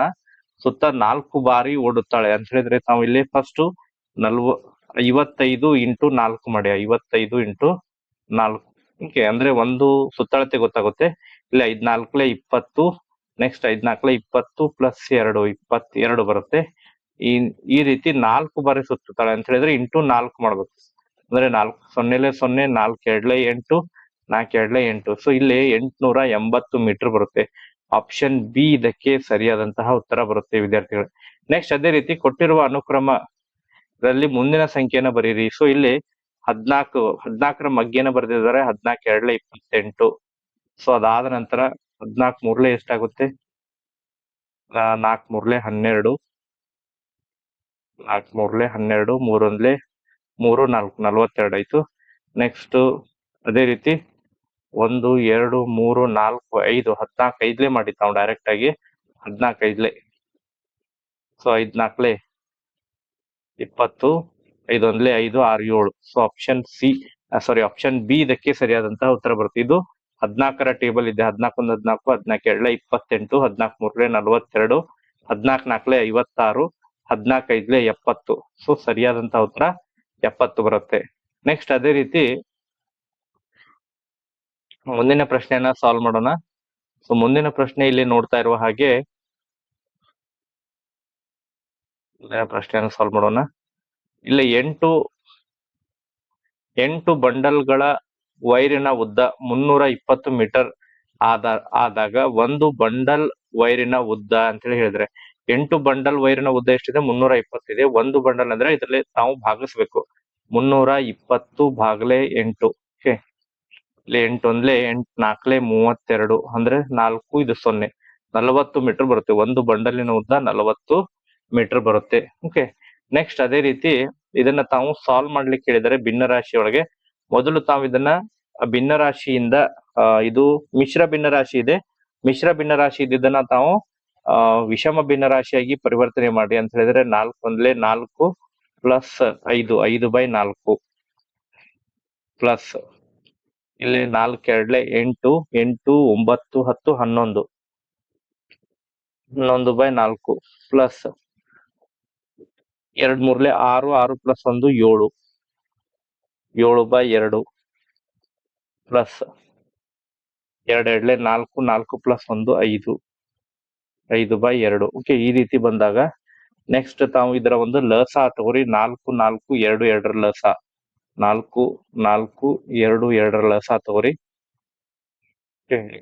ಸುತ್ತ 4 ಬಾರಿ ಓಡುತ್ತಾಳೆ ಅಂತ ಹೇಳಿದ್ರೆ ತಾವು ಇಲ್ಲಿ ಫಸ್ಟ್ 55 ಇಂಟು 4 ಮಾಡಿ. 55 ಇಂಟು 4 ಓಕೆ ಅಂದ್ರೆ ಒಂದು ಸುತ್ತಳತೆ ಗೊತ್ತಾಗುತ್ತೆ. ಇಲ್ಲಿ 5×4 20, ನೆಕ್ಸ್ಟ್ 5×4 20 ಪ್ಲಸ್ 2 22 ಬರುತ್ತೆ. ಈ ರೀತಿ 4 ಬಾರಿ ಸುತ್ತುತ್ತಾಳೆ ಅಂತ ಹೇಳಿದ್ರೆ ಇಂಟು 4 ಮಾಡ್ಬೇಕು. ಅಂದ್ರೆ 4 0 0 4 2 8 4 2 8. ಸೊ ಇಲ್ಲಿ 880 ಮೀಟರ್ ಬರುತ್ತೆ. ಆಪ್ಷನ್ ಬಿ ಇದಕ್ಕೆ ಸರಿಯಾದಂತಹ ಉತ್ತರ ಬರುತ್ತೆ ವಿದ್ಯಾರ್ಥಿಗಳು. ನೆಕ್ಸ್ಟ್ ಅದೇ ರೀತಿ ಕೊಟ್ಟಿರುವ ಅನುಕ್ರಮದಲ್ಲಿ ಮುಂದಿನ ಸಂಖ್ಯೆಯನ್ನು ಬರೀರಿ. ಸೊ ಇಲ್ಲಿ 14ರ ಮಗ್ಗಿಯನ್ನು ಬರೆದಿದ್ದಾರೆ. 14 2 28. ಸೊ ಅದಾದ ನಂತರ 14 3 ಎಷ್ಟಾಗುತ್ತೆ? 4 3 12, 4 3 12, 3 1 3 4 42 ಆಯ್ತು. ನೆಕ್ಸ್ಟ್ ಅದೇ ರೀತಿ 1 2 3 4 5 14 5 ಮಾಡಿ ತಾವು ಡೈರೆಕ್ಟ್ ಆಗಿ 14 5. So 5 4 20, 5 1 5 6 7. So option option B ಇದಕ್ಕೆ ಸರಿಯಾದಂತಹ ಉತ್ತರ ಬರುತ್ತೆ. ಇದು 14ರ ಟೇಬಲ್ ಇದೆ. 14 1 14, 14 2 28, 14 3 42, 14 4 56, 14 5 70. ಸೊ ಸರಿಯಾದಂತಹ ಉತ್ತರ 70 ಬರುತ್ತೆ. ನೆಕ್ಸ್ಟ್ ಅದೇ ರೀತಿ ಮುಂದಿನ ಪ್ರಶ್ನೆಯನ್ನ ಸಾಲ್ವ್ ಮಾಡೋಣ. ಸೊ ಮುಂದಿನ ಪ್ರಶ್ನೆ ಇಲ್ಲಿ ನೋಡ್ತಾ ಇರುವ ಹಾಗೆ ಮುಂದಿನ ಪ್ರಶ್ನೆಯನ್ನು ಸಾಲ್ವ್ ಮಾಡೋಣ. ಇಲ್ಲಿ 8 ಬಂಡಲ್ಗಳ ವೈರಿನ ಉದ್ದ 320 ಮೀಟರ್ ಆದಾಗ ಒಂದು ಬಂಡಲ್ ವೈರಿನ ಉದ್ದ ಅಂತ ಹೇಳಿ ಹೇಳಿದ್ರೆ 8 ಬಂಡಲ್ ವೈರಿನ ಉದ್ದ ಎಷ್ಟಿದೆ? 320 ಇದೆ. ಒಂದು ಬಂಡಲ್ ಅಂದ್ರೆ ಇದರಲ್ಲಿ ನಾವು ಭಾಗಿಸ್ಬೇಕು. 320 ಭಾಗಲೆ 8. ಓಕೆ ಇಲ್ಲಿ 8 1 8 4 32 ಅಂದ್ರೆ 4 ಇದು 0 40 ಮೀಟರ್ ಬರುತ್ತೆ. ಒಂದು ಬಂಡಲಿನ ಉದ್ದ 40 ಮೀಟರ್ ಬರುತ್ತೆ. ಓಕೆ ನೆಕ್ಸ್ಟ್ ಅದೇ ರೀತಿ ಇದನ್ನ ತಾವು ಸಾಲ್ವ್ ಮಾಡ್ಲಿಕ್ಕೆ ಹೇಳಿದರೆ ಭಿನ್ನರಾಶಿ ಒಳಗೆ ಮೊದಲು ತಾವು ಇದನ್ನ ಭಿನ್ನರಾಶಿಯಿಂದ ಇದು ಮಿಶ್ರ ಭಿನ್ನರಾಶಿ ಇದೆ. ಮಿಶ್ರ ಭಿನ್ನರಾಶಿ ಇದನ್ನ ತಾವು ವಿಷಮ ಭಿನ್ನರಾಶಿಯಾಗಿ ಪರಿವರ್ತನೆ ಮಾಡಿ ಅಂತ ಹೇಳಿದ್ರೆ 4 1 4 ಪ್ಲಸ್ 5 5/4 ಪ್ಲಸ್ ಇಲ್ಲಿ 4 2 8 8 9 10 11 11/4 plus 2 3 6 6 plus 1 7 7/2 plus 2 2 4 4 plus 1 5 5/2. Okay ಈ ರೀತಿ ಬಂದಾಗ ನೆಕ್ಸ್ಟ್ ತಾವು ಇದರ ಒಂದು ಲಸ ತಗೋರಿ. 4 4 2 2ರ ಲಸ 4 4 2 2ರ ಲಸ ತಗೋರಿ.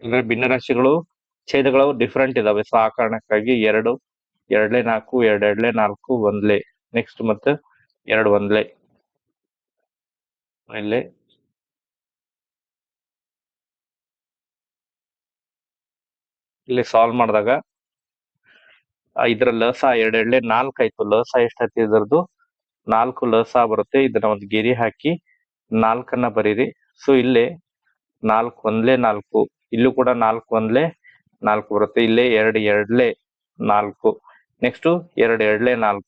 ಅಂದ್ರೆ ಭಿನ್ನರಾಶಿಗಳು ಛೇದಗಳು ಡಿಫ್ರೆಂಟ್ ಇದಾವೆ. ಸೊ ಆ ಕಾರಣಕ್ಕಾಗಿ 2 2 4 2 2 4 1 ನೆಕ್ಸ್ಟ್ ಮತ್ತೆ 2 1 ಇಲ್ಲಿ ಇಲ್ಲಿ ಸಾಲ್ವ್ ಮಾಡಿದಾಗ ಇದ್ರ ಲಸ 2 2 4 ಆಯ್ತು. ಲಸ ಎಷ್ಟಾಯ್ತು ಇದರದ್ದು? 4 ಲಸ ಬರುತ್ತೆ. ಇದನ್ನ ಒಂದು ಗೆರೆ ಹಾಕಿ 4ಅನ್ನ ಬರೀರಿ. ಸೊ ಇಲ್ಲಿ 4 1 4 ಇಲ್ಲೂ ಕೂಡ 4 1 4 ಬರುತ್ತೆ. ಇಲ್ಲೇ 2 2 4 ನೆಕ್ಸ್ಟ್ 2 2 4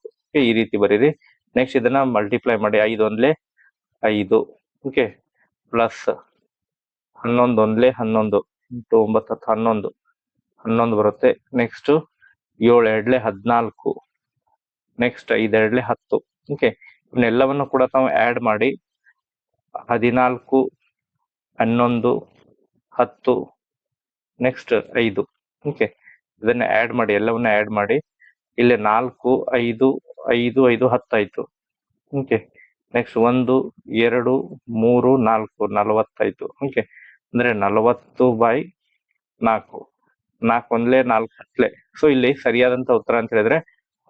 ಈ ರೀತಿ ಬರೀರಿ. ನೆಕ್ಸ್ಟ್ ಇದನ್ನ ಮಲ್ಟಿಪ್ಲೈ ಮಾಡಿ 5 1 5 ಓಕೆ ಪ್ಲಸ್ 11 1 11 9 10 11 11 ಬರುತ್ತೆ. ನೆಕ್ಸ್ಟ್ 7 2 14 ನೆಕ್ಸ್ಟ್ 5 2 10 ಓಕೆ ಇವನ್ನೆಲ್ಲವನ್ನು ಕೂಡ ತಾವು ಆಡ್ ಮಾಡಿ 14 11 10 ನೆಕ್ಸ್ಟ್ 5 ಓಕೆ ಇದನ್ನ ಆಡ್ ಮಾಡಿ. ಎಲ್ಲವನ್ನ ಆಡ್ ಮಾಡಿ ಇಲ್ಲಿ 4 5 5 5 10 ಆಯ್ತು. ಓಕೆ ನೆಕ್ಸ್ಟ್ 1 2 3 4 40 ಆಯ್ತು. ಓಕೆ ಅಂದ್ರೆ 40/4 4 1 4 10. ಸೊ ಇಲ್ಲಿ ಸರಿಯಾದಂತಹ ಉತ್ತರ ಅಂತ ಹೇಳಿದ್ರೆ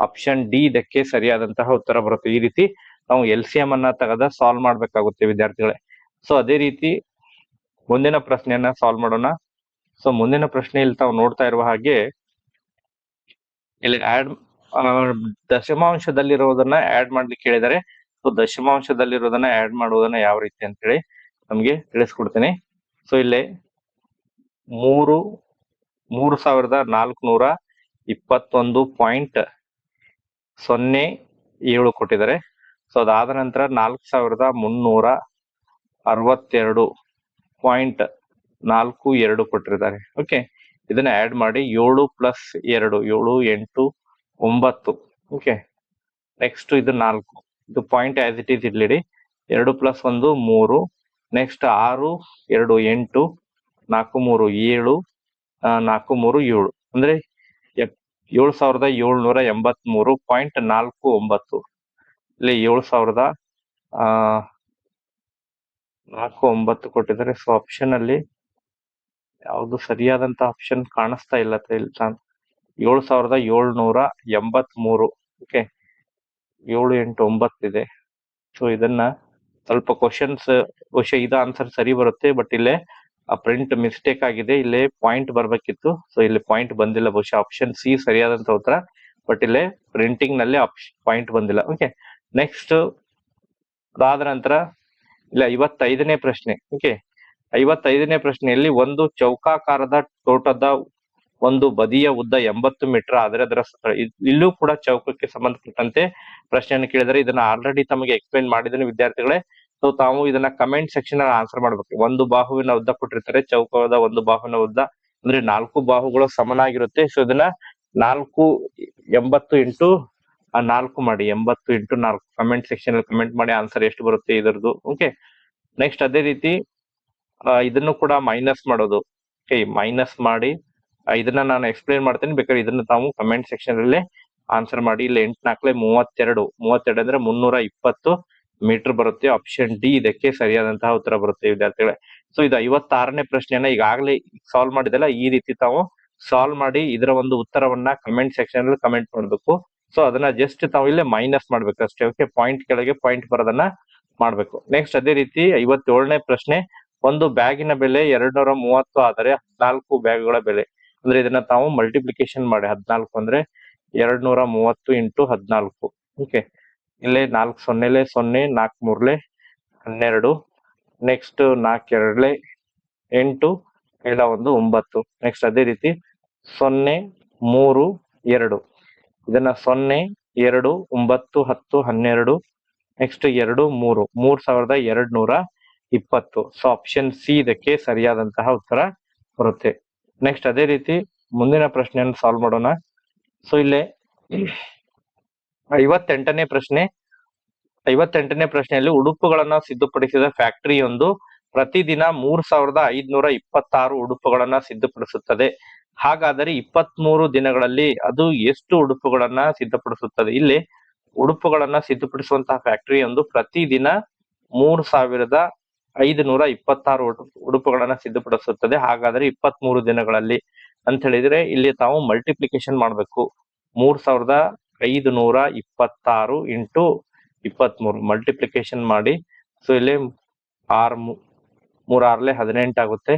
ಆಪ್ಷನ್ ಡಿ ಇದಕ್ಕೆ ಸರಿಯಾದಂತಹ ಉತ್ತರ ಬರುತ್ತೆ. ಈ ರೀತಿ ನಾವು LCM ಅನ್ನ ತೆಗೆದ ಸಾಲ್ವ್ ಮಾಡ್ಬೇಕಾಗುತ್ತೆ ವಿದ್ಯಾರ್ಥಿಗಳೇ. ಸೊ ಅದೇ ರೀತಿ ಮುಂದಿನ ಪ್ರಶ್ನೆಯನ್ನ ಸಾಲ್ವ್ ಮಾಡೋಣ. ಸೊ ಮುಂದಿನ ಪ್ರಶ್ನೆಯಲ್ಲಿ ತಾವು ನೋಡ್ತಾ ಇರುವ ಹಾಗೆ ಇಲ್ಲಿ ಆಡ್ ದಶಮಾಂಶದಲ್ಲಿರೋದನ್ನ ಆಡ್ ಮಾಡ್ಲಿಕ್ಕೆ ಹೇಳಿದರೆ, ಸೊ ದಶಮಾಂಶದಲ್ಲಿರೋದನ್ನ ಆಡ್ ಮಾಡುವುದನ್ನ ಯಾವ ರೀತಿ ಅಂತ ಹೇಳಿ ನಮ್ಗೆ ತಿಳಿಸ್ಕೊಡ್ತೀನಿ. ಸೊ ಇಲ್ಲಿ 3421.07 ಕೊಟ್ಟಿದ್ದಾರೆ. ಸೊ ಅದಾದ ನಂತರ 4362.42 ಕೊಟ್ಟಿದ್ದಾರೆ. ಓಕೆ, ಇದನ್ನ ಆಡ್ ಮಾಡಿ 7 + 2 7 8 9. ಓಕೆ, ನೆಕ್ಸ್ಟ್ ಇದು 4, ಇದು ಪಾಯಿಂಟ್ ಆಸ್ ಇಟ್ ಈಸ್ ಇರ್ಲಿಡಿ. 2 + 1 3, ನೆಕ್ಸ್ಟ್ 6 2 8 4 3 7 4 3 7 ಅಂದ್ರೆ 7783.49. ಇಲ್ಲಿ 7049 ಕೊಟ್ಟಿದ್ದಾರೆ. ಸೊ ಆಪ್ಷನ್ ಅಲ್ಲಿ ಯಾವುದು ಸರಿಯಾದಂತ ಆಪ್ಷನ್ ಕಾಣಿಸ್ತಾ ಇಲ್ಲ. 7783. ಓಕೆ, 7 8 9 ಇದೆ. ಸೊ ಇದನ್ನ ಸ್ವಲ್ಪ ಕ್ವಶನ್ಸ್ ಬಹುಶಃ ಇದು ಆನ್ಸರ್ ಸರಿ ಬರುತ್ತೆ, ಬಟ್ ಇಲ್ಲೇ ಆ ಪ್ರಿಂಟ್ ಮಿಸ್ಟೇಕ್ ಆಗಿದೆ. ಇಲ್ಲೇ ಪಾಯಿಂಟ್ ಬರ್ಬೇಕಿತ್ತು, ಸೊ ಇಲ್ಲಿ ಪಾಯಿಂಟ್ ಬಂದಿಲ್ಲ. ಬಹುಶಃ ಆಪ್ಷನ್ ಸಿ ಸರಿಯಾದಂತ ಉತ್ತರ, ಬಟ್ ಇಲ್ಲೇ ಪ್ರಿಂಟಿಂಗ್ ನಲ್ಲಿ ಪಾಯಿಂಟ್ ಬಂದಿಲ್ಲ. ಓಕೆ, ನೆಕ್ಸ್ಟ್ ಅದಾದ ನಂತರ ಇಲ್ಲ 55ನೇ ಪ್ರಶ್ನೆ. ಓಕೆ, 55ನೇ ಪ್ರಶ್ನೆಯಲ್ಲಿ ಒಂದು ಚೌಕಾಕಾರದ ತೋಟದ ಒಂದು ಬದಿಯ ಉದ್ದ 80 ಮೀಟರ್ ಆದರೆ ಅದರ ಇಲ್ಲೂ ಕೂಡ ಚೌಕಕ್ಕೆ ಸಂಬಂಧಪಟ್ಟಂತೆ ಪ್ರಶ್ನೆಯನ್ನು ಕೇಳಿದರೆ ಇದನ್ನ ಆಲ್ರೆಡಿ ತಮಗೆ ಎಕ್ಸ್ಪ್ಲೈನ್ ಮಾಡಿದ್ದೀನಿ ವಿದ್ಯಾರ್ಥಿಗಳೇ. ಸೊ ತಾವು ಇದನ್ನ ಕಮೆಂಟ್ ಸೆಕ್ಷನ್ ಅಲ್ಲಿ ಆನ್ಸರ್ ಮಾಡ್ಬೇಕು. ಒಂದು ಬಾಹುವಿನ ಉದ್ದ ಕೊಟ್ಟಿರ್ತಾರೆ, ಚೌಕದ ಒಂದು ಬಾಹುವಿನ ಉದ್ದ ಅಂದ್ರೆ 4 ಬಾಹುಗಳು ಸಮನಾಗಿರುತ್ತೆ. ಸೊ ಇದನ್ನ 80 ಇಂಟು 4 ಮಾಡಿ, 80 ಇಂಟು 4 ಕಮೆಂಟ್ ಸೆಕ್ಷನ್ ಅಲ್ಲಿ ಕಮೆಂಟ್ ಮಾಡಿ ಆನ್ಸರ್ ಎಷ್ಟು ಬರುತ್ತೆ ಇದರದ್ದು. ಓಕೆ, ನೆಕ್ಸ್ಟ್ ಅದೇ ರೀತಿ ಇದನ್ನು ಕೂಡ ಮೈನಸ್ ಮಾಡೋದು. ಓಕೆ, ಮೈನಸ್ ಮಾಡಿ ಇದನ್ನ ನಾನು ಎಕ್ಸ್ಪ್ಲೇನ್ ಮಾಡ್ತೇನೆ, ಬೇಕಾದ್ರೆ ಇದನ್ನ ತಾವು ಕಮೆಂಟ್ ಸೆಕ್ಷನ್ ಅಲ್ಲೇ ಆನ್ಸರ್ ಮಾಡಿ. ಇಲ್ಲಿ 8 4 32 ಅಂದ್ರೆ 320 ಮೀಟರ್ ಬರುತ್ತೆ. ಆಪ್ಷನ್ ಡಿ ಇದಕ್ಕೆ ಸರಿಯಾದಂತಹ ಉತ್ತರ ಬರುತ್ತೆ ವಿದ್ಯಾರ್ಥಿಗಳೇ. ಸೊ ಇದು 56ನೇ ಪ್ರಶ್ನೆಯನ್ನ ಈಗಾಗಲೇ ಸಾಲ್ವ್ ಮಾಡಿದಲ್ಲ, ಈ ರೀತಿ ತಾವು ಸಾಲ್ವ್ ಮಾಡಿ ಇದರ ಒಂದು ಉತ್ತರವನ್ನ ಕಮೆಂಟ್ ಸೆಕ್ಷನ್ ಅಲ್ಲಿ ಕಮೆಂಟ್ ಮಾಡಬೇಕು. ಸೊ ಅದನ್ನ ಜಸ್ಟ್ ತಾವು ಇಲ್ಲೇ ಮೈನಸ್ ಮಾಡ್ಬೇಕು ಅಷ್ಟೇ. ಓಕೆ, ಪಾಯಿಂಟ್ ಕೆಳಗೆ ಪಾಯಿಂಟ್ ಬರೋದನ್ನ ಮಾಡ್ಬೇಕು. ನೆಕ್ಸ್ಟ್ ಅದೇ ರೀತಿ 57ನೇ ಪ್ರಶ್ನೆ, ಒಂದು ಬ್ಯಾಗಿನ ಬೆಲೆ 230 ಆದರೆ 14 ಬ್ಯಾಗ್ಗಳ ಬೆಲೆ ಅಂದ್ರೆ ಇದನ್ನ ತಾವು ಮಲ್ಟಿಪ್ಲಿಕೇಶನ್ ಮಾಡಿ. 14 ಅಂದ್ರೆ 230 ಇಂಟು 14. ಓಕೆ, ಇಲ್ಲೇ 4 0 0 4 3 12, ನೆಕ್ಸ್ಟ್ 4 2 8 ಇಲ್ಲ 1 9. ನೆಕ್ಸ್ಟ್ ಅದೇ ರೀತಿ 0 3 2 ಇದನ್ನ 0 2 9 10 12, ನೆಕ್ಸ್ಟ್ 2 3 3220. ಸೊ ಆಪ್ಷನ್ ಸಿ ಇದಕ್ಕೆ ಸರಿಯಾದಂತಹ ಉತ್ತರ ಬರುತ್ತೆ. ನೆಕ್ಸ್ಟ್ ಅದೇ ರೀತಿ ಮುಂದಿನ ಪ್ರಶ್ನೆಯನ್ನು ಸಾಲ್ವ್ ಮಾಡೋಣ. ಸೊ ಇಲ್ಲೇ 58ನೇ ಪ್ರಶ್ನೆ. 58ನೇ ಪ್ರಶ್ನೆಯಲ್ಲಿ ಉಡುಪುಗಳನ್ನ ಸಿದ್ಧಪಡಿಸಿದ ಫ್ಯಾಕ್ಟರಿಯೊಂದು ಪ್ರತಿದಿನ 3526 ಉಡುಪುಗಳನ್ನ ಸಿದ್ಧಪಡಿಸುತ್ತದೆ. ಹಾಗಾದರೆ 23 ದಿನಗಳಲ್ಲಿ ಅದು ಎಷ್ಟು ಉಡುಪುಗಳನ್ನ ಸಿದ್ಧಪಡಿಸುತ್ತದೆ? ಇಲ್ಲಿ ಉಡುಪುಗಳನ್ನ ಸಿದ್ಧಪಡಿಸುವಂತಹ ಫ್ಯಾಕ್ಟರಿಯೊಂದು ಪ್ರತಿದಿನ 3526 ಉಡುಪುಗಳನ್ನ ಸಿದ್ಧಪಡಿಸುತ್ತದೆ. ಹಾಗಾದ್ರೆ 23 ದಿನಗಳಲ್ಲಿ ಅಂತ ಹೇಳಿದ್ರೆ ಇಲ್ಲಿ ತಾವು ಮಲ್ಟಿಪ್ಲಿಕೇಶನ್ ಮಾಡ್ಬೇಕು. 3526 ಇಂಟು 23 ಮಲ್ಟಿಪ್ಲಿಕೇಶನ್ ಮಾಡಿ. ಸೊ ಇಲ್ಲಿ 6 3 6 18 ಆಗುತ್ತೆ.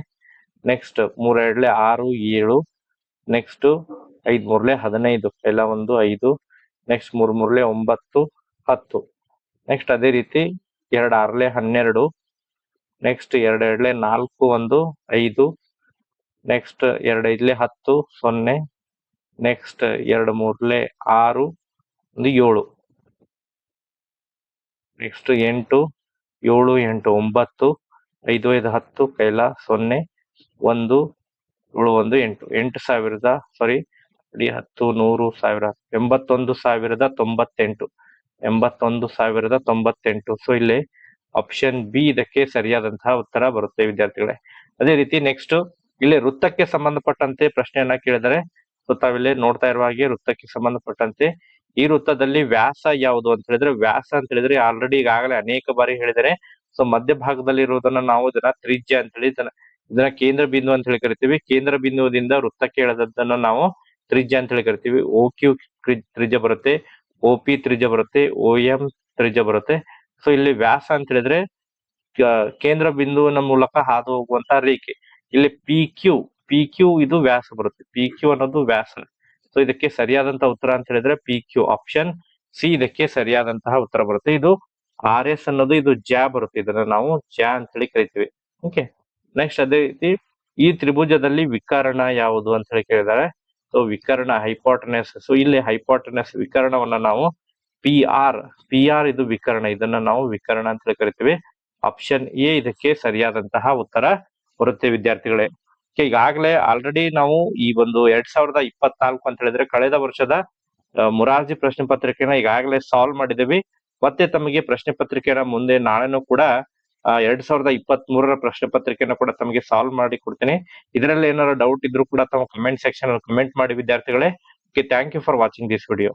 ನೆಕ್ಸ್ಟ್ 3 2 6 7, ನೆಕ್ಸ್ಟ್ 5 3 15 ಎಲ್ಲ 1 5, ನೆಕ್ಸ್ಟ್ 3 3 9 10, ನೆಕ್ಸ್ಟ್ ಅದೇ ರೀತಿ 2 6 12, ನೆಕ್ಸ್ಟ್ 2 2 4 1 5, ನೆಕ್ಸ್ಟ್ 2 5 10 0, ನೆಕ್ಸ್ಟ್ 2 3 6 1 7, ನೆಕ್ಸ್ಟ್ 8 7 8 9, 5 5 10 ಕೈಲ 0 1 7 1 8 8000 ಸಾರಿ 10 100 1000 81,098 81,098. ಸೊ ಇಲ್ಲಿ ಆಪ್ಷನ್ ಬಿ ಇದಕ್ಕೆ ಸರಿಯಾದಂತಹ ಉತ್ತರ ಬರುತ್ತೆ ವಿದ್ಯಾರ್ಥಿಗಳೇ. ಅದೇ ರೀತಿ ನೆಕ್ಸ್ಟ್ ಇಲ್ಲಿ ವೃತ್ತಕ್ಕೆ ಸಂಬಂಧಪಟ್ಟಂತೆ ಪ್ರಶ್ನೆಯನ್ನ ಕೇಳಿದರೆ, ಸೊ ತಾವಿಲ್ಲಿ ನೋಡ್ತಾ ಇರುವ ಹಾಗೆ ವೃತ್ತಕ್ಕೆ ಸಂಬಂಧಪಟ್ಟಂತೆ ಈ ವೃತ್ತದಲ್ಲಿ ವ್ಯಾಸ ಯಾವುದು ಅಂತ ಹೇಳಿದ್ರೆ, ವ್ಯಾಸ ಅಂತ ಹೇಳಿದ್ರೆ ಆಲ್ರೆಡಿ ಈಗಾಗಲೇ ಅನೇಕ ಬಾರಿ ಹೇಳಿದರೆ, ಸೊ ಮಧ್ಯಭಾಗದಲ್ಲಿ ಇರುವುದನ್ನ ನಾವು ಇದನ್ನ ತ್ರಿಜ್ಯ ಅಂತ ಹೇಳಿ ಇದನ್ನ ಕೇಂದ್ರ ಬಿಂದು ಅಂತ ಹೇಳಿ ಕರಿತೀವಿ. ಕೇಂದ್ರ ಬಿಂದುವಿನಿಂದ ವೃತ್ತಕ್ಕೆ ಎಳೆದದ್ದನ್ನು ನಾವು ತ್ರಿಜ್ಯ ಅಂತ ಹೇಳಿ ಕರಿತೀವಿ. ಓ ಕ್ಯೂ ತ್ರಿಜ್ಯ ಬರುತ್ತೆ, ಓ ಪಿ ತ್ರಿಜ್ಯ ಬರುತ್ತೆ, ಓ ಎಂ ತ್ರಿಜ್ಯ ಬರುತ್ತೆ. ಸೊ ಇಲ್ಲಿ ವ್ಯಾಸ ಅಂತ ಹೇಳಿದ್ರೆ ಕೇಂದ್ರ ಬಿಂದುವಿನ ಮೂಲಕ ಹಾದು ಹೋಗುವಂತ ರೇಖೆ. ಇಲ್ಲಿ ಪಿ ಕ್ಯೂ ಇದು ವ್ಯಾಸ ಬರುತ್ತೆ. ಪಿ ಕ್ಯೂ ಅನ್ನೋದು ವ್ಯಾಸ. ಸೊ ಇದಕ್ಕೆ ಸರಿಯಾದಂತಹ ಉತ್ತರ ಅಂತ ಹೇಳಿದ್ರೆ PQ ಆಪ್ಷನ್ ಸಿ ಇದಕ್ಕೆ ಸರಿಯಾದಂತಹ ಉತ್ತರ ಬರುತ್ತೆ. ಇದು RS ಅನ್ನೋದು ಇದು ಜ್ಯಾ ಬರುತ್ತೆ, ಇದನ್ನ ನಾವು ಜ್ಯಾ ಅಂತ ಹೇಳಿ ಕರಿತೀವಿ. ಓಕೆ, ನೆಕ್ಸ್ಟ್ ಅದೇ ರೀತಿ ಈ ತ್ರಿಭುಜದಲ್ಲಿ ವಿಕರ್ಣ ಯಾವುದು ಅಂತ ಹೇಳಿ ಕೇಳಿದ್ದಾರೆ. ಸೊ ವಿಕರ್ಣ ಹೈಪೋಟೆನಸ್. ಸೊ ಇಲ್ಲಿ ಹೈಪೋಟೆನಸ್ ವಿಕರ್ಣವನ್ನ ನಾವು PR ಇದು ವಿಕರ್ಣ, ಇದನ್ನ ನಾವು ವಿಕರ್ಣ ಅಂತ ಹೇಳಿ ಕರಿತೀವಿ. ಆಪ್ಷನ್ ಎ ಇದಕ್ಕೆ ಸರಿಯಾದಂತಹ ಉತ್ತರ ಬರುತ್ತೆ ವಿದ್ಯಾರ್ಥಿಗಳೇ. ಈಗಾಗಲೇ ಆಲ್ರೆಡಿ ನಾವು ಈ ಒಂದು 2024 ಅಂತ ಹೇಳಿದ್ರೆ ಕಳೆದ ವರ್ಷದ ಮುರಾರ್ಜಿ ಪ್ರಶ್ನೆ ಪತ್ರಿಕೆನ ಈಗಾಗಲೇ ಸಾಲ್ವ್ ಮಾಡಿದ್ದೀವಿ. ಮತ್ತೆ ತಮಗೆ ಪ್ರಶ್ನೆ ಪತ್ರಿಕೆನ ಮುಂದೆ ನಾಳೆನೂ ಕೂಡ 2023ರ ಪ್ರಶ್ನೆ ಪತ್ರಿಕೆನ ಕೂಡ ತಮಗೆ ಸಾಲ್ವ್ ಮಾಡಿ ಕೊಡ್ತೀನಿ. ಇದರಲ್ಲಿ ಏನಾದ್ರು ಡೌಟ್ ಇದ್ರೂ ಕೂಡ ತಾವು ಕಮೆಂಟ್ ಸೆಕ್ಷನ್ ಅಲ್ಲಿ ಕಮೆಂಟ್ ಮಾಡಿ ವಿದ್ಯಾರ್ಥಿಗಳೇ. Okay, thank you for watching this video.